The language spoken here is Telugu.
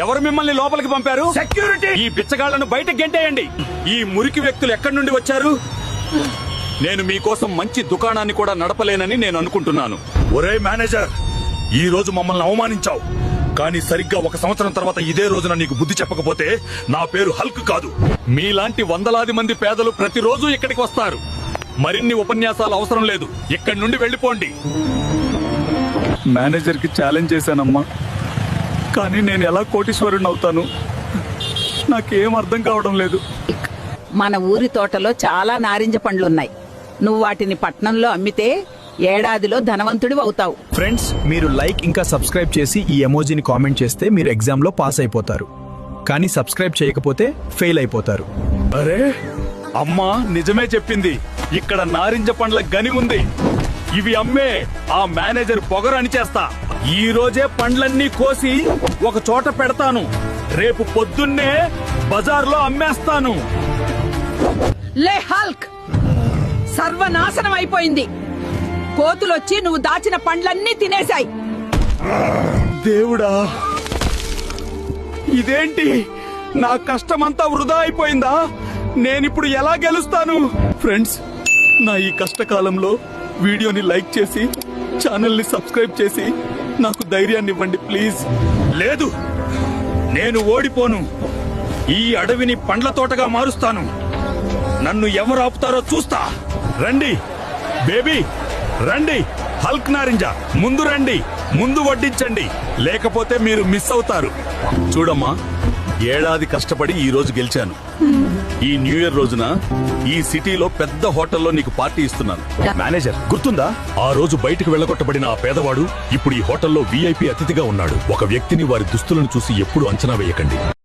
ఎవరు మిమ్మల్ని లోపలికి పంపారు? సెక్యూరిటీ! ఈ బిచ్చగాళ్లను బయటకు గెంటేయండి. ఈ మురికి వ్యక్తులు ఎక్కడి నుండి వచ్చారు? నేను మీకోసం మంచి దుకాణాన్ని కూడా నడపలేనని నేను అనుకుంటున్నాను. ఒరే మేనేజర్, ఈ రోజు మమ్మల్ని అవమానించావు, కానీ సరిగ్గా 1 సంవత్సరం తర్వాత ఇదే రోజున నీకు బుద్ధి చెప్పకపోతే నా పేరు హల్క్ కాదు. మీలాంటి వందలాది మంది పేదలు ప్రతిరోజు ఇక్కడికి వస్తారు. మరిన్ని ఉపన్యాసాలు అవసరం లేదు. ఇక్కడి నుండి వెళ్ళిపోండి. మేనేజర్ కి ఛాలెంజ్ చేశానమ్మా, కానీ నేను ఎలా కోటీశ్వరుని అవుతాను? నాకేం అర్థం కావడం లేదు. మన ఊరి తోటలో చాలా నారింజ పండ్లున్నాయి. నువ్వు వాటిని పట్నంలో అమ్మితే ఏడాదిలో ధనవంతుడివి అవుతావు. ఫ్రెండ్స్, మీరు లైక్ ఇంకా సబ్స్క్రైబ్ చేసి ఈ ఎమోజీని కామెంట్ చేస్తే మీరు ఎగ్జామ్ లో పాస్ అయిపోతారు. కానీ సబ్స్క్రైబ్ చేయకపోతే ఫెయిల్ అయిపోతారు. అరే, అమ్మా నిజమే చెప్పింది. ఇక్కడ నారింజ పండ్ల గని ఉంది. ఇవి అమ్మే ఆ మేనేజర్ పొగరు అని చేస్తా. ఈ రోజే పండ్లన్నీ కోసి ఒక చోట పెడతాను. రేపు పొద్దున్నే బజార్లో అమ్మేస్తాను. లే హల్క్, సర్వనాశనం అయిపోయింది. కోతులొచ్చి నువ్వు దాచిన పండ్లన్నీ తినేశాయి. దేవుడా, ఇదేంటి? నా కష్టమంతా వృధా అయిపోయిందా? నేనిప్పుడు ఎలా గెలుస్తాను? ఫ్రెండ్స్, నా ఈ కష్టకాలంలో వీడియోని లైక్ చేసి ఛానల్ని సబ్స్క్రైబ్ చేసి నాకు ధైర్యాన్ని ఇవ్వండి ప్లీజ్. లేదు, నేను ఓడిపోను. ఈ అడవిని పండ్ల తోటగా మారుస్తాను. నన్ను ఎవరు ఆపుతారో చూస్తా. రండి బేబీ, రండి. హల్క్ నారింజ, ముందు రండి, ముందు వడ్డించండి, లేకపోతే మీరు మిస్ అవుతారు. చూడమ్మా, ఏడాది కష్టపడి ఈ రోజు గెలిచాను. ఈ న్యూ ఇయర్ రోజున ఈ సిటీలో పెద్ద హోటల్లో నీకు పార్టీ ఇస్తున్నాను. మేనేజర్, గుర్తుందా ఆ రోజు బయటకు వెళ్ళగొట్టబడిన ఆ పేదవాడు ఇప్పుడు ఈ హోటల్లో VIP అతిథిగా ఉన్నాడు. ఒక వ్యక్తిని వారి దుస్తులను చూసి ఎప్పుడు అంచనా వేయకండి.